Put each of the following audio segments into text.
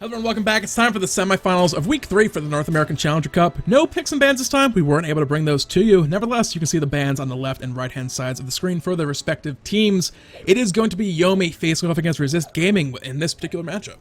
Hello everyone, welcome back. It's time for the semifinals of Week 3 for the North American Challenger Cup. No picks and bans this time. We weren't able to bring those to you. Nevertheless, you can see the bans on the left and right-hand sides of the screen for their respective teams. It is going to be Yomi facing off against Resist Gaming in this particular matchup.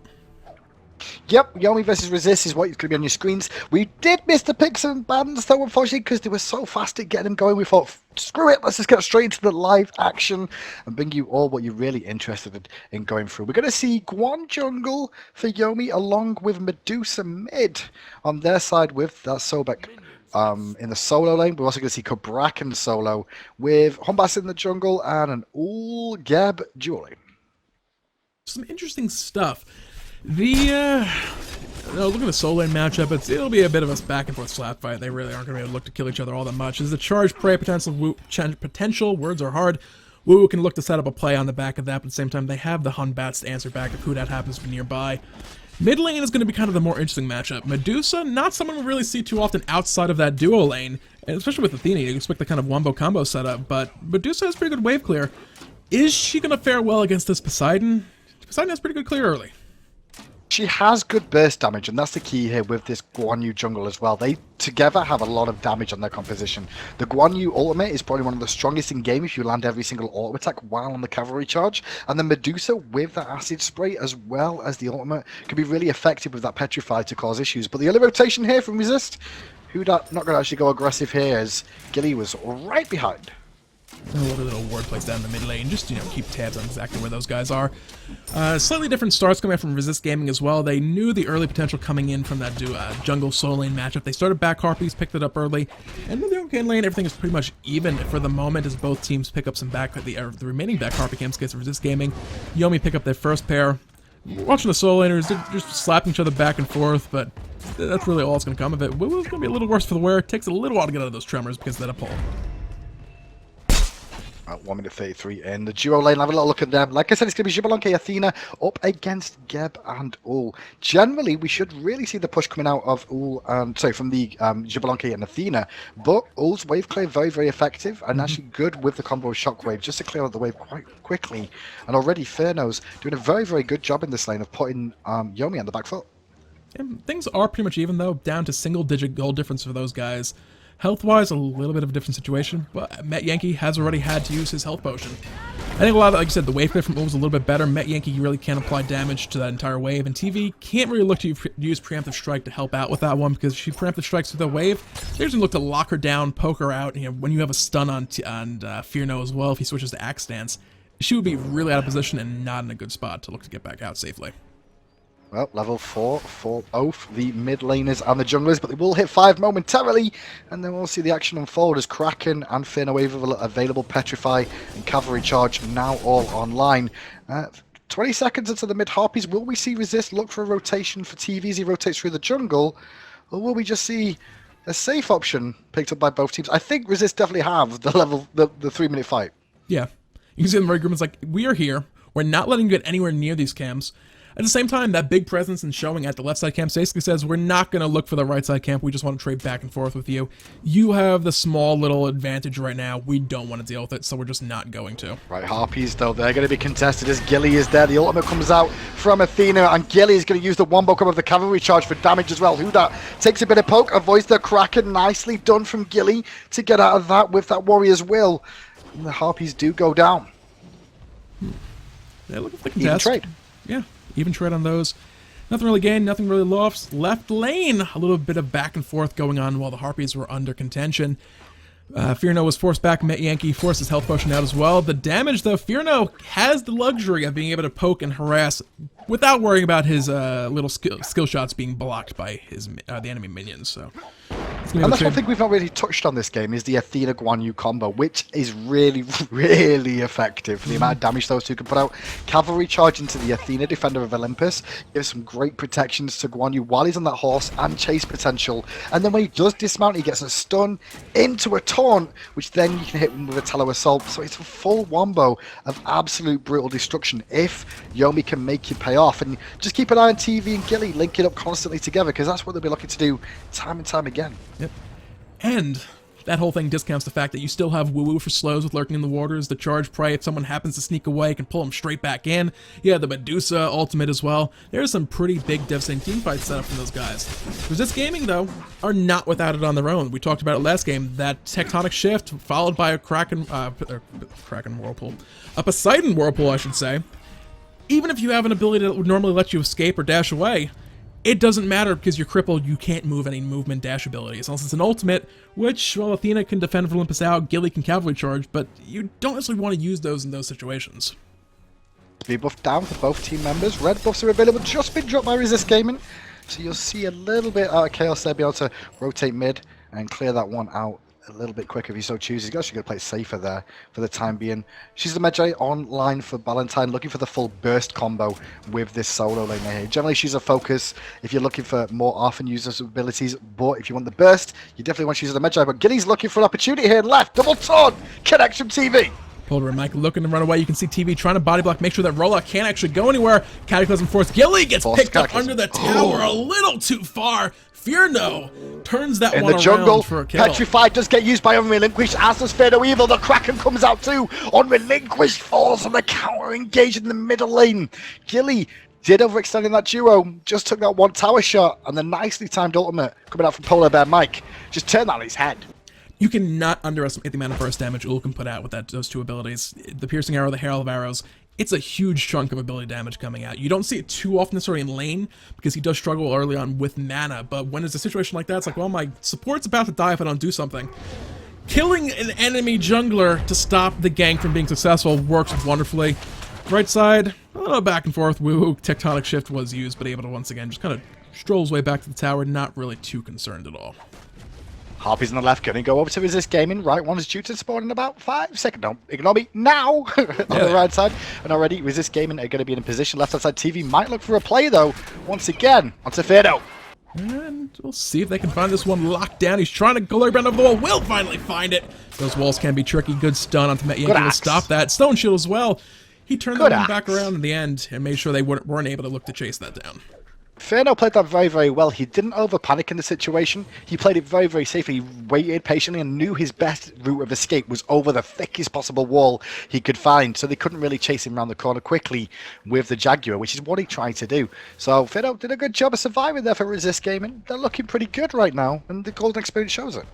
Yep, Yomi versus Resist is what's going to be on your screens. We did miss the picks and bans though, unfortunately, because they were so fast at getting them going. We thought, screw it, let's just get straight into the live action and bring you all what you're really interested in going through. We're going to see Guan jungle for Yomi along with Medusa mid on their side with that Sobek in the solo lane. We're also going to see Cabraken solo with Humbas in the jungle and an Ullr dual lane. Some interesting stuff. Look at the solo lane matchup. It'll be a bit of a back and forth slap fight. They really aren't going to be able to look to kill each other all that much. As the charge prey potential, words are hard. Wu can look to set up a play on the back of that, but at the same time, they have the Hun Batz to answer back if who that happens to be nearby. Mid lane is going to be kind of the more interesting matchup. Medusa, not someone we really see too often outside of that duo lane, and especially with Athena, you expect the kind of wombo combo setup, but Medusa has pretty good wave clear. Is she going to fare well against this Poseidon? Poseidon has pretty good clear early. She has good burst damage, and that's the key here with this Guan Yu jungle as well. They together have a lot of damage on their composition. The Guan Yu ultimate is probably one of the strongest in game if you land every single auto attack while on the cavalry charge. And the Medusa with that acid spray as well as the ultimate can be really effective with that petrify to cause issues. But the early rotation here from Resist, who not going to actually go aggressive here as Gilly was right behind. A little ward plays down the mid lane, just keep tabs on exactly where those guys are. Slightly different starts coming out from Resist Gaming as well. They knew the early potential coming in from that jungle solo lane matchup. They started back Harpies, picked it up early, and with the own lane, everything is pretty much even for the moment as both teams pick up some back the remaining back Harpy camps against Resist Gaming. Yomi pick up their first pair. Watching the solo laners, they're just slapping each other back and forth, but that's really all that's going to come of it. Wu's going to be a little worse for the wear. It takes a little while to get out of those tremors because of that pull. 1 minute 33 in the duo lane. Have a little look at them. Like I said, it's going to be Xbalanque, Athena up against Geb and Ullr. Generally, we should really see the push coming out of Ullr, from the Xbalanque and Athena. But Ullr's wave clear very, very effective and actually good with the combo of Shockwave just to clear out the wave quite quickly. And already Ferno's doing a very, very good job in this lane of putting Yomi on the back foot. And things are pretty much even though, down to single-digit goal difference for those guys. Health-wise, a little bit of a different situation, but Met Yankee has already had to use his health potion. I think a lot of, like you said, the wave clear from Ullr is a little bit better. Met Yankee really can't apply damage to that entire wave, and TV can't really look to use Preemptive Strike to help out with that one, because if she Preemptive Strikes with a wave, they're just going to look to lock her down, poke her out. When you have a stun on Fearno as well, if he switches to Axe Stance, she would be really out of position and not in a good spot to look to get back out safely. Well, level 4 for both the mid laners and the junglers, but they will hit 5 momentarily, and then we'll see the action unfold as Kraken and Finn with available Petrify and Cavalry Charge now all online. 20 seconds into the mid Harpies, will we see Resist look for a rotation for TV as he rotates through the jungle, or will we just see a safe option picked up by both teams? I think Resist definitely have the 3 minute fight. Yeah, you can see the Murray Groom's like, we are here, we're not letting you get anywhere near these camps. At the same time, that big presence and showing at the left side camp basically says, we're not going to look for the right side camp, we just want to trade back and forth with you. You have the small little advantage right now, we don't want to deal with it, so we're just not going to. Right, Harpies though, they're going to be contested as Gilly is there. The ultimate comes out from Athena, and Gilly is going to use the wombo combo of the cavalry charge for damage as well. Huda takes a bit of poke, avoids the Kraken, nicely done from Gilly to get out of that with that Warrior's Will. And the Harpies do go down. They look like a contest. Even trade. Yeah. Even trade on those. Nothing really gained, nothing really lost. Left lane, a little bit of back and forth going on while the Harpies were under contention. Fearno was forced back. Met Yankee forced his health potion out as well. The damage, though, Fearno has the luxury of being able to poke and harass without worrying about his little skill shots being blocked by the enemy minions. So, and that's one thing we've not really touched on this game is the Athena Guan Yu combo, which is really, really effective for the amount of damage those two can put out. Cavalry charge into the Athena, Defender of Olympus, gives some great protections to Guan Yu while he's on that horse and chase potential. And then when he does dismount, he gets a stun into a taunt, which then you can hit him with a Tello Assault. So it's a full wombo of absolute brutal destruction if Yomi can make it pay off. And just keep an eye on TV and Gilly linking up constantly together, because that's what they'll be looking to do time and time again. Yep. And that whole thing discounts the fact that you still have Woo-Woo for slows with lurking in the waters, the charge prey, if someone happens to sneak away, can pull them straight back in. You have the Medusa ultimate as well. There's some pretty big devastating teamfights set up from those guys. Resist Gaming, though, are not without it on their own. We talked about it last game, that tectonic shift, followed by a Kraken Whirlpool. A Poseidon Whirlpool, I should say. Even if you have an ability that would normally let you escape or dash away, it doesn't matter because you're crippled, you can't move any movement dash abilities. Unless it's an ultimate, which, well, Athena can defend for Olympus out, Gilly can cavalry charge, but you don't necessarily want to use those in those situations. Debuff down for both team members. Red buffs are available, just been dropped by Resist Gaming. So you'll see a little bit out of chaos there, be able to rotate mid and clear that one out a little bit quicker if you so choose. He's actually going to play it safer there for the time being. She's the Magi online for Valentine, looking for the full burst combo with this solo lane here. Generally, she's a focus if you're looking for more often users abilities, but if you want the burst, you definitely want to use the Magi. But Gilly's looking for an opportunity here. Left, double ton, connects from TV. Polar and Mike looking to run away. You can see TV trying to body block, make sure that Rollout can't actually go anywhere. Cataclysm Force. Gilly gets picked up under the tower a little too far. Fearno turns that in one the jungle, around for a kill. Petrified does get used by Unrelinquished, as does Fado Evil. The Kraken comes out too. Unrelinquished falls on the counter, engaged in the middle lane. Gilly did overextend in that duo, just took that one tower shot, and the nicely timed ultimate coming out from Polar Bear Mike just turned that on his head. You cannot underestimate the amount of burst damage Ullr can put out with those two abilities. The Piercing Arrow, the Herald of Arrows. It's a huge chunk of ability damage coming out. You don't see it too often necessarily in lane, because he does struggle early on with mana, but when it's a situation like that, it's like, well, my support's about to die if I don't do something. Killing an enemy jungler to stop the gank from being successful works wonderfully. Right side, a little back and forth. Woo, Tectonic Shift was used, but able to once again just kind of stroll his way back to the tower, not really too concerned at all. Harpy's on the left, gonna go over to Resist Gaming. Right one is due to spawn in about 5 seconds. Don't ignore me now. On the right side. And already Resist Gaming are going to be in a position. Left hand side TV might look for a play though. Once again, onto Fado. And we'll see if they can find this one locked down. He's trying to go around over the wall. Will finally find it. Those walls can be tricky. Good stun onto Yankee to stop that. Stone Shield as well. He turned that one back around in the end and made sure they weren't able to look to chase that down. Fano played that very, very well. He didn't over-panic in the situation. He played it very, very safely. He waited patiently and knew his best route of escape was over the thickest possible wall he could find, so they couldn't really chase him around the corner quickly with the Jaguar, which is what he tried to do. So Fano did a good job of surviving there for Resist Gaming. They're looking pretty good right now, and the Golden Experience shows it.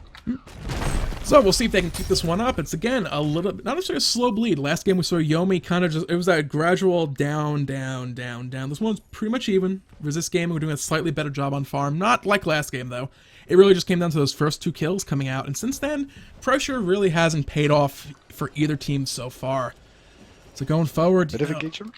So we'll see if they can keep this one up. It's, again, a little, not necessarily a slow bleed. Last game we saw Yomi kind of just, it was that gradual down, down, down, down. This one's pretty much even. Resist Gaming, we're doing a slightly better job on farm. Not like last game, though. It really just came down to those first 2 kills coming out. And since then, pressure really hasn't paid off for either team so far. So going forward... Bit of engagement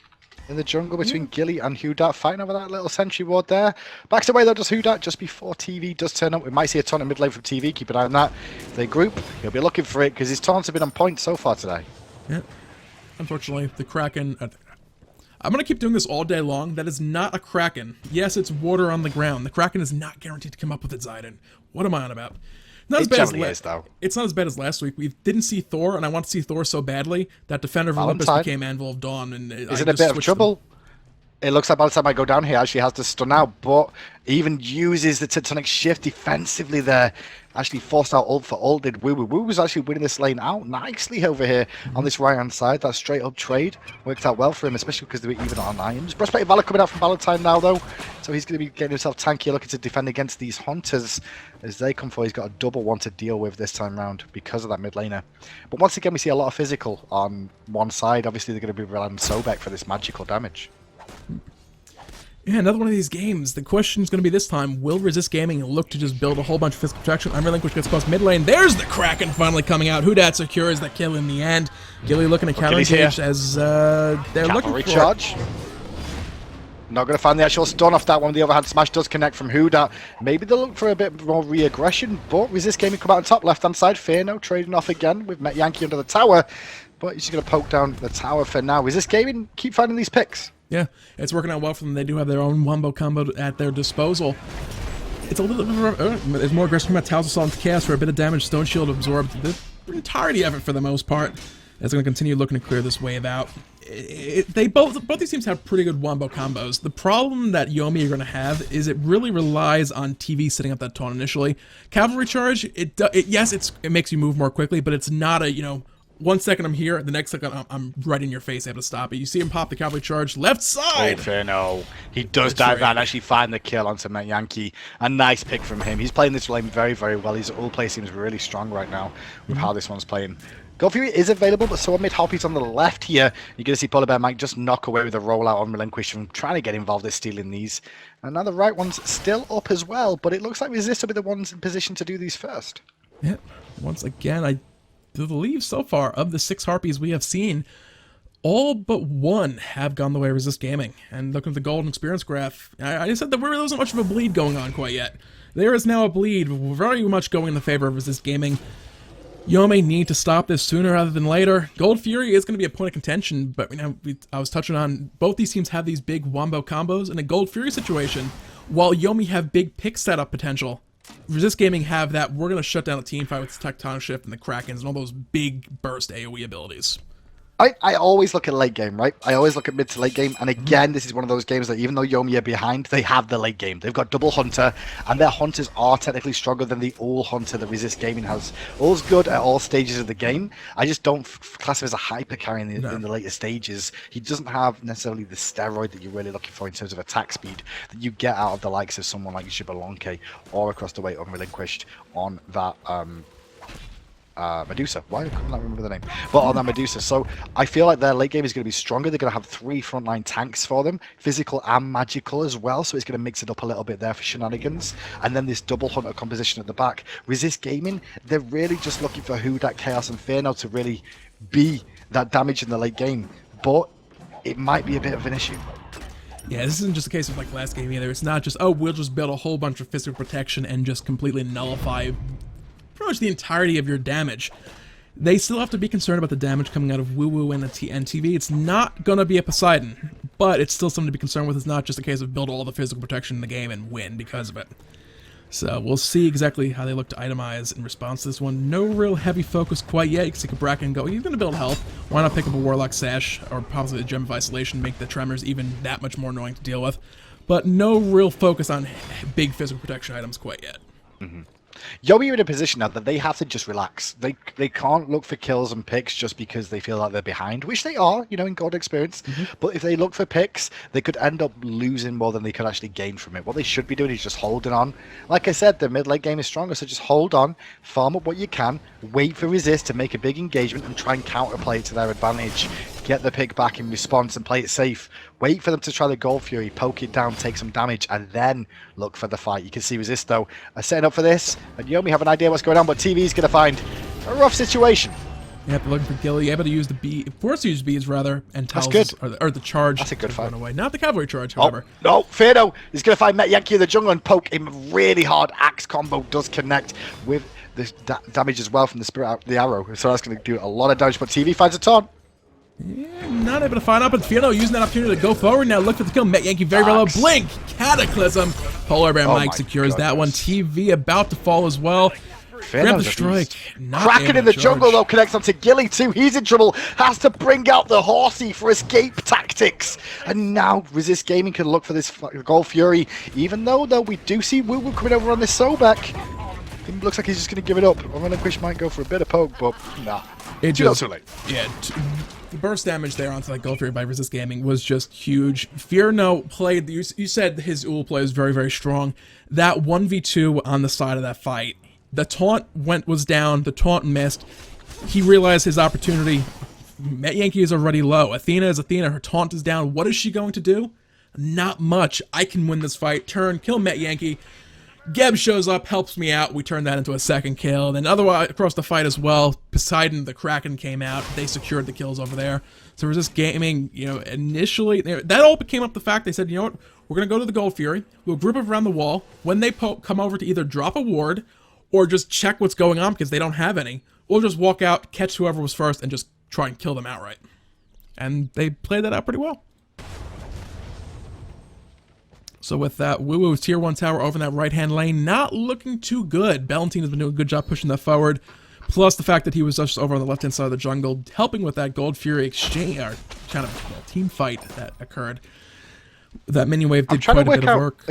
in the jungle between Gilly and Hudat, fighting over that little sentry ward there. Backs away though, does Hudat, just before TV does turn up. We might see a taunt in mid lane from TV, keep an eye on that. If they group, he'll be looking for it, because his taunts have been on point so far today. Yeah. Unfortunately, the Kraken... I'm going to keep doing this all day long. That is not a Kraken. Yes, it's water on the ground. The Kraken is not guaranteed to come up with its Zidane. What am I on about? Not as bad as though. It's not as bad as last week. We didn't see Thor, and I want to see Thor so badly that Defender of Olympus became Anvil of Dawn. And is it a bit of trouble? It looks like by the time I go down here, actually has to stun out, but even uses the Tectonic Shift defensively there. Actually forced out ult for ult. Did Woo Woo. Woo was actually winning this lane out nicely over here on this right-hand side. That straight-up trade worked out well for him, especially because they were even on items. Breastplate Valor coming out from Valentine now, though. So he's going to be getting himself tanky, looking to defend against these Hunters as they come forward. He's got a double one to deal with this time round because of that mid laner. But once again, we see a lot of physical on one side. Obviously, they're going to be relying on Sobek for this magical damage. Yeah, another one of these games. The question is going to be this time, will Resist Gaming look to just build a whole bunch of physical protection? Unrelinquished gets across mid lane. There's the Kraken finally coming out. Hudat secures the kill in the end. Gilly looking to counter engage as they're looking for charge. Not going to find the actual stun off that one. The other hand, Smash does connect from Hudat. Maybe they'll look for a bit more re-aggression, but Resist Gaming come out on top. Left-hand side, Fearno trading off again with Yankee under the tower. But he's just going to poke down the tower for now. Resist Gaming keep finding these picks. Yeah, it's working out well for them. They do have their own wombo combo at their disposal. It's a little bit there's more aggression from Towers Assault into Chaos for a bit of damage. Stone Shield absorbed the entirety of it for the most part. It's going to continue looking to clear this wave out. they both these teams have pretty good wombo combos. The problem that Yomi are going to have is it really relies on TV setting up that taunt initially. Cavalry charge, it makes you move more quickly, but it's not a, you know, 1 second I'm here, the next second I'm right in your face, able to stop it. You see him pop the cavalry charge, left side! Oh, no. He does dive out and actually find the kill onto Yankee. A nice pick from him. He's playing this lane very, very well. His ult play seems really strong right now with how this one's playing. Gold Fury is available, but so mid Hoppy's on the left here. You're going to see Polar Bear Mike just knock away with a rollout on Relinquish from trying to get involved in stealing these. And now the right one's still up as well, but it looks like Resist will be the ones in position to do these first. Yeah, once again, I believe so far of the 6 Harpies we have seen, all but one have gone the way of Resist Gaming. And looking at the golden experience graph, I said that there wasn't much of a bleed going on quite yet. There is now a bleed very much going in the favor of Resist Gaming. Yomi need to stop this sooner rather than later. Gold Fury is going to be a point of contention, but you know, I was touching on both these teams have these big wombo combos. In a Gold Fury situation, while Yomi have big pick setup potential, Resist Gaming have that we're going to shut down a team fight with Tectonic Shift and the Krakens and all those big burst AoE abilities. I always look at late game, right? I always look at mid to late game, and again, this is one of those games that even though Yomi are behind, they have the late game. They've got double Hunter, and their Hunters are technically stronger than the Ullr Hunter that Resist Gaming has. Ullr's good at all stages of the game. I just don't class him as a hyper carry in the later stages. He doesn't have necessarily the steroid that you're really looking for in terms of attack speed that you get out of the likes of someone like Xbalanque or across the way unrelinquished on that Medusa. Why I can't remember the name? But on that Medusa. So I feel like their late game is going to be stronger. They're going to have 3 frontline tanks for them, physical and magical as well. So it's going to mix it up a little bit there for shenanigans. And then this double hunter composition at the back. Resist Gaming, they're really just looking for Hudak, Chaos, and Fear now to really be that damage in the late game. But it might be a bit of an issue. Yeah, this isn't just a case of like last game either. It's not just, oh, we'll just build a whole bunch of physical protection and just completely nullify pretty much the entirety of your damage. They still have to be concerned about the damage coming out of Woo Woo and the TV. It's not going to be a Poseidon, but it's still something to be concerned with. It's not just a case of build all the physical protection in the game and win because of it. So we'll see exactly how they look to itemize in response to this one. No real heavy focus quite yet. You can see Cabraken go, he's going to build health. Why not pick up a Warlock Sash or possibly a Gem of Isolation, make the Tremors even that much more annoying to deal with. But no real focus on big physical protection items quite yet. Yomi are in a position now that they have to just relax. They can't look for kills and picks just because they feel like they're behind, which they are, you know, in God experience. But if they look for picks, they could end up losing more than they could actually gain from it. What they should be doing is just holding on. Like I said, the mid-late game is stronger, so just hold on, farm up what you can, wait for Resist to make a big engagement and try and counterplay it to their advantage. Get the pick back in response and play it safe. Wait for them to try the Gold Fury, poke it down, take some damage, and then look for the fight. You can see Resist, though, are setting up for this. And Yomi have an idea what's going on, but TV's going to find a rough situation. Yep, looking for Gilly, able to use the B, forced to use B's rather, and That's Tells, good. or the charge. That's a good fight. Away. Not the cavalry charge, however. Oh, no, Fearno is going to find Met Yankee in the jungle and poke him really hard. Axe combo does connect with the damage as well from the spirit, the arrow. So that's going to do a lot of damage, but TV finds a taunt. Yeah, not able to find out, but Fiona using that opportunity to go forward. Now look for the kill. Met Yankee very low. Blink! Cataclysm! Polar Bear Mike secures that one. TV about to fall as well. Grab the strike. Kraken in the jungle, though, connects onto Gilly, too. He's in trouble. Has to bring out the horsey for escape tactics. And now Resist Gaming can look for this Gold Fury. Even though, we do see Woo Woo coming over on this Sobek. It looks like he's just going to give it up. Relinquish might go for a bit of poke, but nah. It's too late. Yeah, the burst damage there onto that Gold Fury by Resist Gaming was just huge. Fearno played, you said his Ullr play was very, very strong. That 1v2 on the side of that fight, the taunt was down, the taunt missed. He realized his opportunity. Met Yankee is already low. Athena is Athena, her taunt is down. What is she going to do? Not much. I can win this fight. Turn, kill Met Yankee. Geb shows up, helps me out. We turn that into a second kill. Then otherwise, across the fight as well, Poseidon, the Kraken came out. They secured the kills over there. So Resist Gaming, you know, initially, that all came up the fact they said, you know what, we're going to go to the Gold Fury. We'll group up around the wall. When they come over to either drop a ward or just check what's going on because they don't have any, we'll just walk out, catch whoever was first, and just try and kill them outright. And they played that out pretty well. So with that, Woo Woo's tier 1 tower over in that right-hand lane, not looking too good. Ballantine has been doing a good job pushing that forward. Plus the fact that he was just over on the left-hand side of the jungle, helping with that Gold Fury exchange, kind of team fight that occurred. That minion wave did quite a bit of work.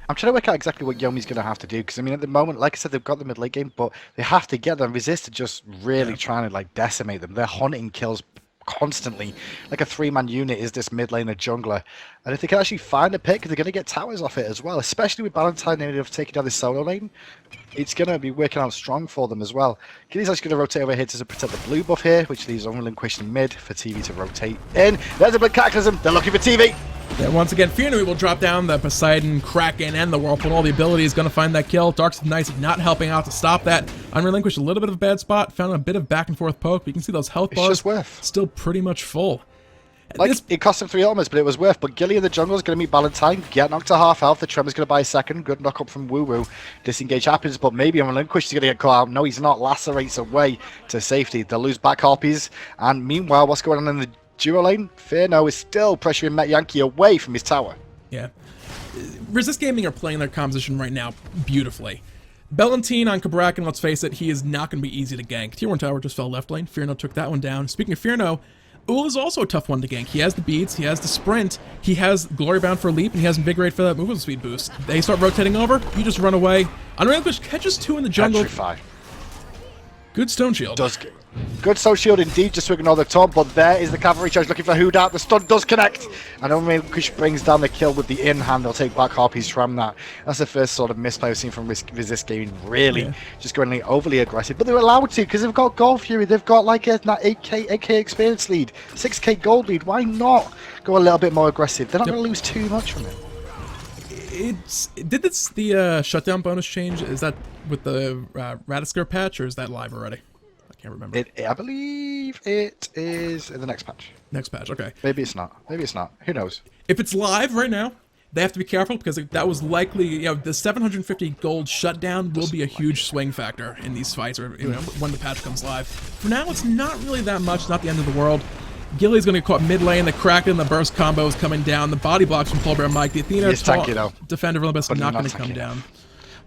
I'm trying to work out exactly what Yomi's going to have to do, because I mean, at the moment, like I said, they've got the mid-late game, but they have to get them. Resist are just really trying to like decimate them. They're hunting kills constantly. Like a 3-man unit is this mid laner jungler, and if they can actually find a pick, they're going to get towers off it as well, especially with Valentine needing of taking down this solo lane. It's going to be working out strong for them as well. Gilly's actually going to rotate over here to protect the blue buff here, which leaves Unrelinquished in mid for TV to rotate in. There's a big Cataclysm. They're looking for TV. Then once again, Fear will drop down the Poseidon, Kraken, and the Whirlpool. All the ability is going to find that kill. Darks of Nights not helping out to stop that. Unrelinquished, a little bit of a bad spot. Found a bit of back and forth poke. But you can see those health bars still pretty much full. Like, it cost him 3 armors, but it was worth. But Gilly in the jungle is going to meet Valentine. Get knocked to half health. The Tremor's going to buy a second. Good knock up from Woo Woo. Disengage happens, but maybe Unrelinquished is going to get caught out. No, he's not. Lacerates away to safety. They'll lose back harpies. And meanwhile, what's going on in the duo lane? Fearno is still pressuring Met Yankee away from his tower. Yeah. Resist Gaming are playing their composition right now beautifully. Bellantine on Cabraken, let's face it, he is not going to be easy to gank. Tier 1 tower just fell left lane. Fearno took that one down. Speaking of Fearno, Ullr is also a tough one to gank. He has the beads, he has the sprint, he has Glory Bound for a leap, and he has Invigorate for that movement speed boost. They start rotating over, you just run away. Unrelinquished catches 2 in the jungle. Petrify. Good stone shield. Good stone shield indeed, just to ignore the taunt, but there is the cavalry charge looking for Hoodat. The stun does connect, and Unrelinquished brings down the kill with the in-hand. They'll take back harpies from that. That's the first sort of misplay we've seen from Resist Gaming, really. Just going overly aggressive, but they're allowed to, because they've got Gold Fury, they've got like a 8k experience lead, 6k gold lead. Why not go a little bit more aggressive? They're not going to lose too much from it. Did the shutdown bonus change? Is that with the Radisker patch, or is that live already? I can't remember. I believe it is in the next patch. Next patch, okay. Maybe it's not. Maybe it's not. Who knows? If it's live right now, they have to be careful, because that was likely, the 750 gold shutdown will be a huge swing factor in these fights, or when the patch comes live. For now, it's not really that much. Not the end of the world. Gilly's going to get caught mid lane. The Kraken, the burst combo is coming down. The body blocks from Polar Bear Mike. The Athena defender of Olympus not going to come down.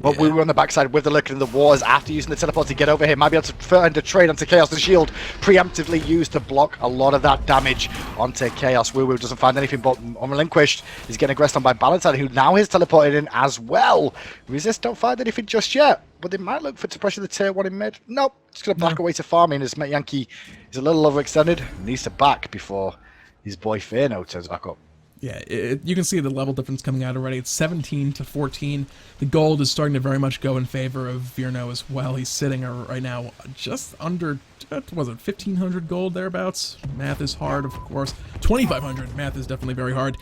But we were on the backside with the Lurking in the Wars after using the teleport to get over here. Might be able to find a trade onto Chaos. The shield preemptively used to block a lot of that damage onto Chaos. Woo Woo doesn't find anything, but Unrelinquished is getting aggressed on by Valentine, who now is teleported in as well. Resist don't find anything just yet, but they might look to pressure the tier 1 in mid. Nope, just going to back away to farming as Met Yankee is a little overextended. Needs to back before his boy Fearno turns back up. Yeah, you can see the level difference coming out already. It's 17 to 14. The gold is starting to very much go in favor of Fearno as well. He's sitting right now just under, what was it, 1,500 gold thereabouts? Math is hard, of course. 2,500. Math is definitely very hard.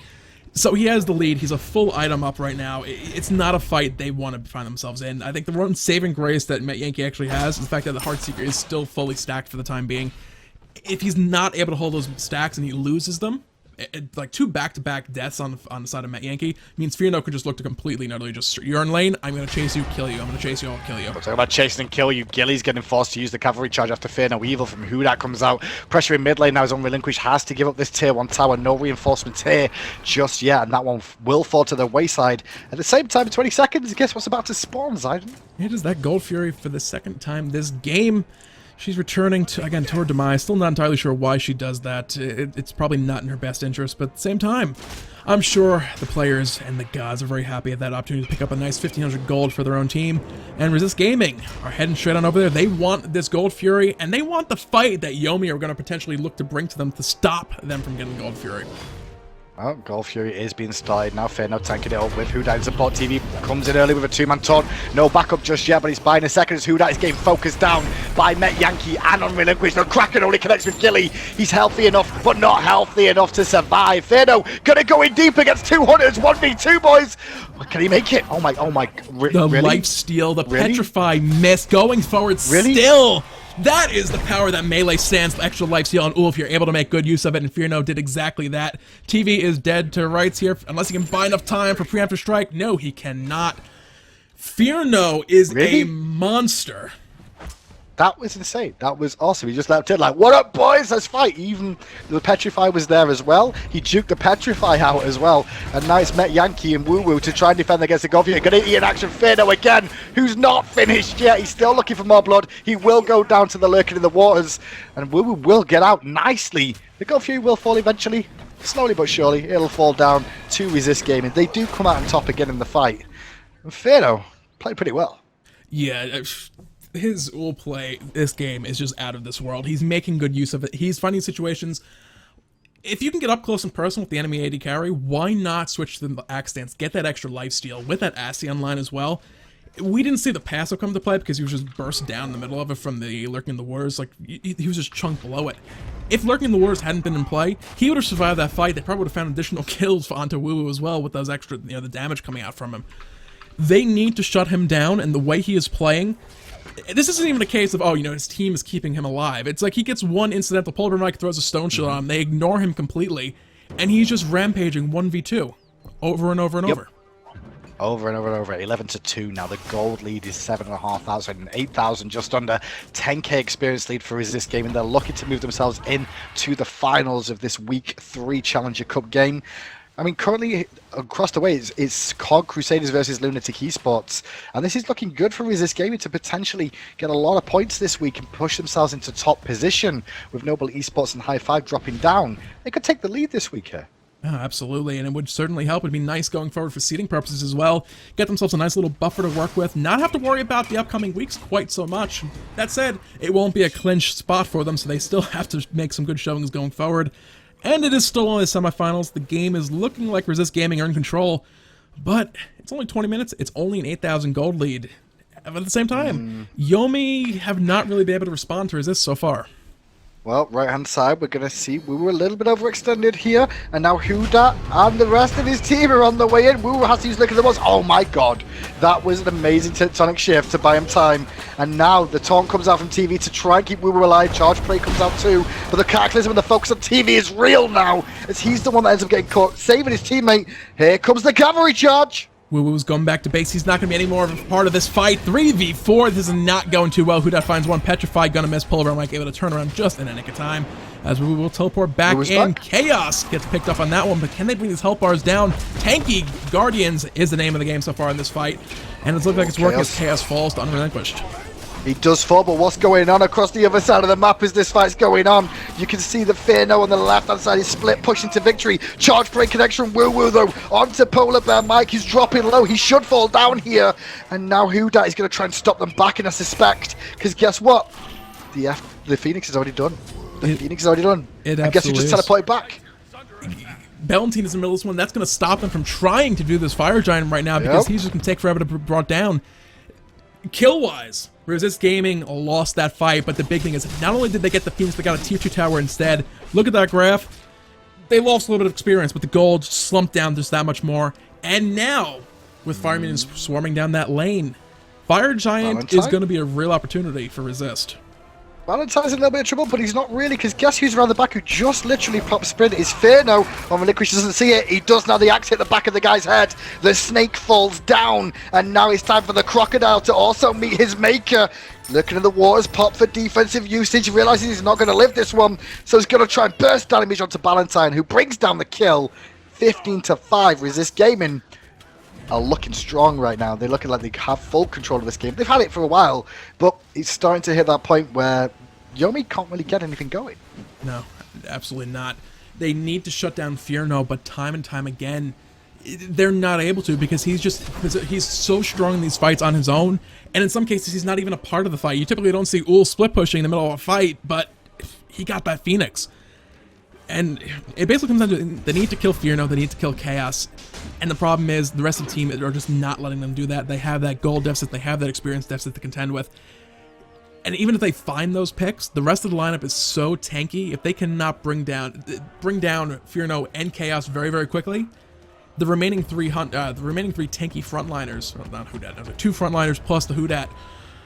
So he has the lead. He's a full item up right now. It's not a fight they want to find themselves in. I think the one saving grace that Met Yankee actually has is the fact that the Heartseeker is still fully stacked for the time being. If he's not able to hold those stacks and he loses them, like 2 back-to-back deaths on the side of Met Yankee means Fearno can just look to completely and utterly just, you're in lane, I'm going to chase you, kill you, I'm going to chase you, I'll kill you. We're talking about chasing and kill you. Gilly's getting forced to use the cavalry charge after Fearno Evil from Hoodat comes out. Pressuring mid lane now is Unrelinquished, has to give up this tier 1 tower. No reinforcements here just yet, and that one will fall to the wayside. At the same time, in 20 seconds, guess what's about to spawn, Zayden? It is that Gold Fury for the second time this game. She's returning to her demise. Still not entirely sure why she does that. It's probably not in her best interest, but at the same time, I'm sure the players and the gods are very happy at that opportunity to pick up a nice 1,500 gold for their own team. And Resist Gaming are heading straight on over there. They want this Gold Fury, and they want the fight that Yomi are going to potentially look to bring to them to stop them from getting Gold Fury. Well, Gold Fury is being started now. Fearno tanking it up with Hoodat in support. TV comes in early with a 2-man taunt. No backup just yet, but he's buying a second as Hoodat is getting focused down by Met Yankee and Unrelinquished. The Kraken only connects with Gilly. He's healthy enough, but not healthy enough to survive. Fearno gonna go in deep against 200. 1v2, boys. Can he make it? Oh my. The really? life steal, the petrify miss, going forward really? Still. That is the power that melee stands, extra life steal on Ullr if you're able to make good use of it, and Fearno did exactly that. TV is dead to rights here, unless he can buy enough time for preemptive strike. No, he cannot. Fearno is a monster. That was insane. That was awesome. He just leapt in like, what up, boys? Let's fight. Even the Petrify was there as well. He juked the Petrify out as well. And now it's Met Yankee and Woo Woo to try and defend against the Gold Fury. Gonna eat in action. Fearno again, who's not finished yet. He's still looking for more blood. He will go down to the Lurking in the Waters. And Woo Woo will get out nicely. The Gold Fury will fall eventually. Slowly but surely, it'll fall down to Resist Gaming. They do come out on top again in the fight. And Fano played pretty well. Yeah, his Ullr play this game is just out of this world. He's making good use of it. He's finding situations. If you can get up close and personal with the enemy AD carry, why not switch to the Axe Stance, get that extra lifesteal with that Assy online as well? We didn't see the passive come to play because he was just burst down in the middle of it from the Lurking in the Wars. Like, he was just chunked below it. If Lurking in the Wars hadn't been in play, he would have survived that fight. They probably would have found additional kills onto Woo as well with those extra, the damage coming out from him. They need to shut him down, and the way he is playing, this isn't even a case of, oh, his team is keeping him alive. It's like he gets one incidental Polar Mike, throws a Stone Shield on him, they ignore him completely, and he's just rampaging 1v2 over and over and over. Over and over and over. 11-2 now. The gold lead is 7,500 and 8,000, just under 10k experience lead for Resist Gaming. They're looking to move themselves into the finals of this Week 3 Challenger Cup game. I mean, currently across the way, it's COG Crusaders versus Lunatic Esports, and this is looking good for Resist Gaming to potentially get a lot of points this week and push themselves into top position. With Noble Esports and High Five dropping down, they could take the lead this week here. Oh, absolutely, and it would certainly help. It'd be nice going forward for seeding purposes as well. Get themselves a nice little buffer to work with, not have to worry about the upcoming weeks quite so much. That said, it won't be a clinch spot for them, so they still have to make some good showings going forward. And it is still only the semifinals. The game is looking like Resist Gaming are in control, but it's only 20 minutes. It's only an 8,000 gold lead. But at the same time, Yomi have not really been able to respond to Resist so far. Well, right-hand side, we're going to see we were a little bit overextended here, and now Huda and the rest of his team are on the way in. Woo has to use Lick of the Woods. Oh my god, that was an amazing tectonic shift to buy him time. And now the taunt comes out from TV to try and keep Woo alive. Charge play comes out too, but the cataclysm and the focus on TV is real now, as he's the one that ends up getting caught, saving his teammate. Here comes the cavalry charge. Woo-Woo's going back to base. He's not going to be any more of a part of this fight. 3v4. This is not going too well. Huda finds one. Petrified. Gonna miss. Polar Mike able to turn around just in a nick of time. As Woo will teleport back in. Chaos gets picked up on that one. But can they bring these health bars down? Tanky Guardians is the name of the game so far in this fight. And it's looking like it's working as Chaos falls to Unrelinquished. He does fall, but what's going on across the other side of the map as this fight's going on? You can see the Fano on the left-hand side is split, pushing to victory. Charge break connection, Woo though, onto Polar Bear Mike. He's dropping low, he should fall down here. And now Huda is going to try and stop them back, and I suspect, because guess what? The Phoenix is already done. Phoenix is already done. I guess we just teleported back. Valentine is in the middle of this one. That's going to stop them from trying to do this Fire Giant right now, because he's just going to take forever to be brought down. Kill-wise, Resist Gaming lost that fight, but the big thing is, not only did they get the Phoenix, they got a tier 2 tower instead. Look at that graph. They lost a little bit of experience, but the gold slumped down just that much more. And now, with Fire Minions swarming down that lane, Fire Giant is going to be a real opportunity for Resist. Valentine's in a little bit of trouble, but he's not really, because guess who's around the back who just literally popped sprint? Is Fano on Relinquish, doesn't see it. He does now. The axe hit the back of the guy's head. The snake falls down, and now it's time for the crocodile to also meet his maker. Looking at the waters, pop for defensive usage, realizing he's not going to live this one, so he's going to try and burst damage onto Valentine, who brings down the kill. 15-5, Resist Gaming are looking strong right now. They're looking like they have full control of this game. They've had it for a while, but it's starting to hit that point where Yomi can't really get anything going. No, absolutely not. They need to shut down Fierno, but time and time again, they're not able to, because he's so strong in these fights on his own, and in some cases he's not even a part of the fight. You typically don't see Ullr split pushing in the middle of a fight, but he got that Phoenix. And it basically comes down to they need to kill Fierno, they need to kill Chaos, and the problem is the rest of the team are just not letting them do that. They have that gold deficit, they have that experience deficit to contend with. And even if they find those picks, the rest of the lineup is so tanky. If they cannot bring down Fierno and Chaos very, very quickly, the remaining three tanky frontliners, well, not Hudat, no, the 2 frontliners plus the Hudat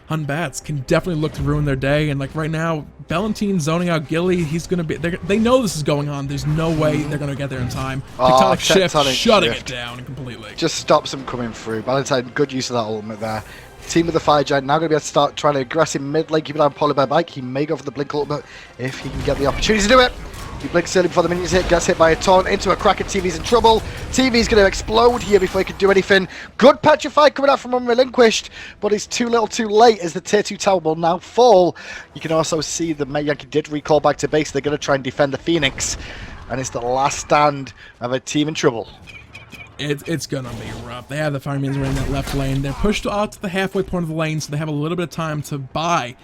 on Batz can definitely look to ruin their day. And like right now, Valentine zoning out Gilly, he's gonna be. They know this is going on. There's no way they're gonna get there in time. Tectonic shift, shutting it down completely. Just stops them coming through. Valentine, good use of that ultimate there. Team with the Fire Giant now going to be able to start trying to aggress him mid lane, keep it on Polar Bear Bike. He may go for the Blink ultimate if he can get the opportunity to do it. He blinks early before the minions hit, gets hit by a taunt into a Kraken. TV's in trouble. TV's going to explode here before he can do anything. Good Petrify coming out from Unrelinquished, but it's too little too late as the tier 2 tower will now fall. You can also see the Yankee did recall back to base. They're going to try and defend the Phoenix, and it's the last stand of a team in trouble. It's gonna be rough. They have the Fire Minions right in that left lane. They're pushed out to the halfway point of the lane, so they have a little bit of time to buy.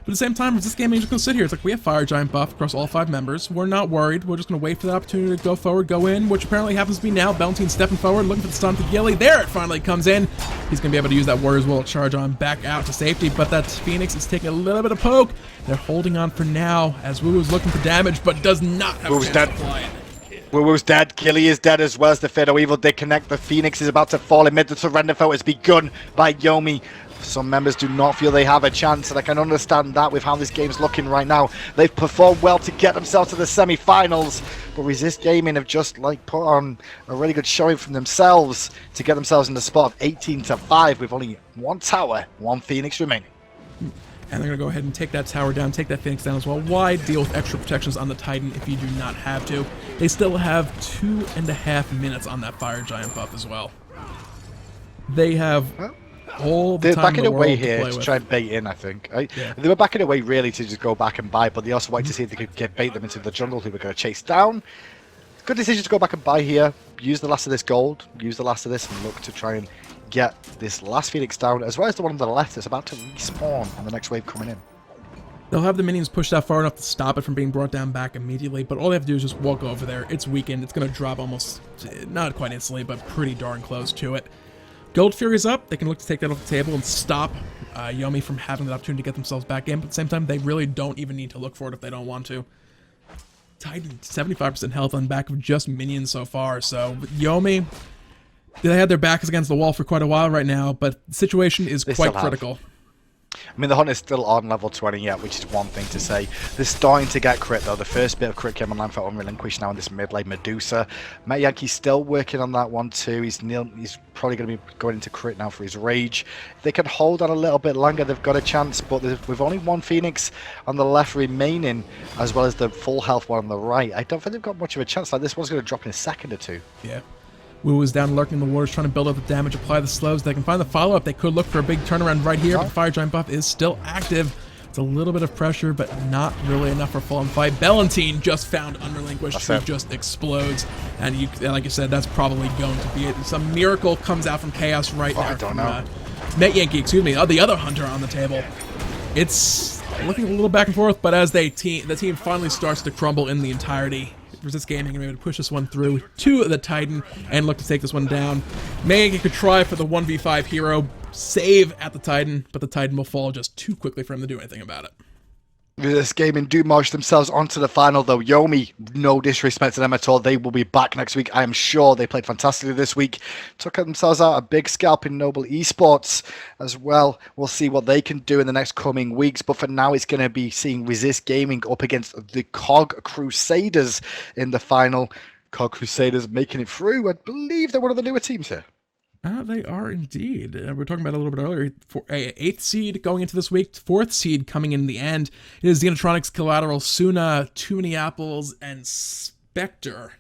But at the same time, Resist Gaming is just going to sit here. It's like, we have Fire Giant buff across all 5 members. We're not worried. We're just going to wait for the opportunity to go forward, go in, which apparently happens to be now. Ballantine stepping forward, looking for the stun to Gilly. There it finally comes in. He's going to be able to use that Warrior's Will charge on back out to safety, but that Phoenix is taking a little bit of poke. They're holding on for now as Woo-Woo's looking for damage, but does not have a chance to fly it. Woo-Woo's dead, Gilly is dead as well as the Fatal Evil. They connect, the Phoenix is about to fall in mid. The surrender vote has begun by Yomi. Some members do not feel they have a chance, and I can understand that with how this game's looking right now. They've performed well to get themselves to the semi-finals, but Resist Gaming have just put on a really good showing from themselves to get themselves in the spot of 18-5 with only 1 tower, 1 Phoenix remaining. And they're going to go ahead and take that tower down, take that Phoenix down as well. Why deal with extra protections on the Titan if you do not have to? They still have 2.5 minutes on that Fire Giant buff as well. They have all the they're time backing in the away world here to to try and bait in, I think. Yeah. They were backing away really to just go back and buy, but they also wanted to see if they could bait them into the jungle who were going to chase down. Good decision to go back and buy here. Use the last of this gold, use the last of this, and look to try and get this last Phoenix down, as well as the one on the left that's about to respawn on the next wave coming in. They'll have the minions pushed out far enough to stop it from being brought down back immediately, but all they have to do is just walk over there. It's weakened. It's going to drop almost, not quite instantly, but pretty darn close to it. Gold Fury's up. They can look to take that off the table and stop Yomi from having the opportunity to get themselves back in, but at the same time, they really don't even need to look for it if they don't want to. Titan, 75% health on back of just minions so far, so Yomi, they had their backs against the wall for quite a while right now, but the situation is quite critical. I mean, the Hunt is still on level 20 yet, which is one thing to say. They're starting to get crit, though. The first bit of crit came online for Unrelinquished now in this mid lane Medusa. Matt Yankee's still working on that one, too. He's probably going to be going into crit now for his Rage. If they can hold on a little bit longer, they've got a chance, but with only 1 Phoenix on the left remaining, as well as the full health one on the right, I don't think they've got much of a chance. Like, this one's going to drop in a second or 2. Yeah. Wu is down lurking in the waters, trying to build up the damage, apply the slows. They can find the follow-up. They could look for a big turnaround right here, but the Fire Giant buff is still active. It's a little bit of pressure, but not really enough for full on fight. Ballantine just found Unrelinquished, who just explodes. And like you said, that's probably going to be it. Some miracle comes out from Chaos right now. I don't know. Met Yankee, excuse me, the other Hunter on the table. It's looking a little back and forth, but as the team finally starts to crumble in the entirety, Resist Gaming and able to push this one through to the Titan and look to take this one down. Yankee could try for the 1v5 hero save at the Titan, but the Titan will fall just too quickly for him to do anything about it. Resist Gaming do march themselves onto the final, though. Yomi, no disrespect to them at all. They will be back next week. I am sure they played fantastically this week. Took themselves out a big scalp in Noble Esports as well. We'll see what they can do in the next coming weeks. But for now, it's going to be seeing Resist Gaming up against the COG Crusaders in the final. COG Crusaders making it through. I believe they're one of the newer teams here. They are indeed. We were talking about it a little bit earlier. For 8th seed going into this week, 4th seed coming in the end. It is Xenotronics, Collateral, Suna, Too Many Apples, and Spectre,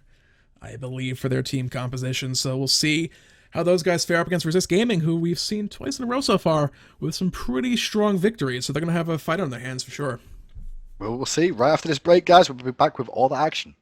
I believe, for their team composition. So we'll see how those guys fare up against Resist Gaming, who we've seen twice in a row so far with some pretty strong victories. So they're going to have a fight on their hands for sure. Well, we'll see. Right after this break, guys, we'll be back with all the action.